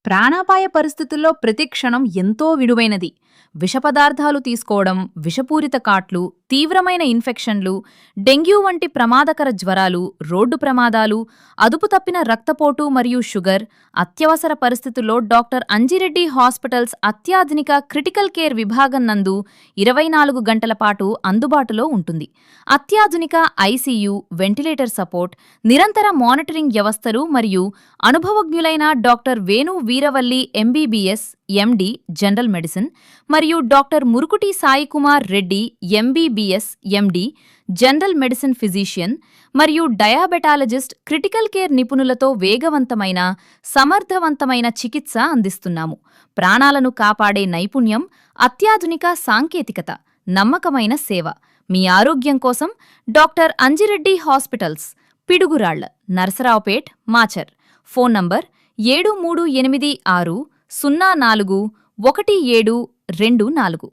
ప్రాణాపాయ పరిస్థితుల్లో ప్రతి క్షణం ఎంతో విలువైనది. విషపదార్థాలు తీసుకోవడం, విషపూరిత కాట్లు, తీవ్రమైన ఇన్ఫెక్షన్లు, డెంగ్యూ వంటి ప్రమాదకర జ్వరాలు, రోడ్డు ప్రమాదాలు, అదుపు తప్పిన రక్తపోటు మరియు షుగర్, అత్యవసర పరిస్థితుల్లో డాక్టర్ అంజిరెడ్డి హాస్పిటల్స్ అత్యాధునిక క్రిటికల్ కేర్ విభాగం నందు 24 గంటల పాటు అందుబాటులో ఉంటుంది. అత్యాధునిక ఐసీయూ, వెంటిలేటర్ సపోర్ట్, నిరంతర మానిటరింగ్ వ్యవస్థలు మరియు అనుభవజ్ఞులైన doctor Venu Veeravalli MBBS, MD general medicine మరియు doctor Murukuti Saikumar Reddy MBBS, MD general medicine physician మరియు డయాబెటాలజిస్ట్ క్రిటికల్ కేర్ నిపుణులతో వేగవంతమైన, సమర్థవంతమైన చికిత్స అందిస్తున్నాము. ప్రాణాలను కాపాడే నైపుణ్యం, అత్యాధునిక సాంకేతికత, నమ్మకమైన సేవ. మీ ఆరోగ్యం కోసం డాక్టర్ అంజిరెడ్డి హాస్పిటల్స్, పిడుగురాళ్ల, నరసరావుపేట్, మాచర్. Phone number 7386 04 1724.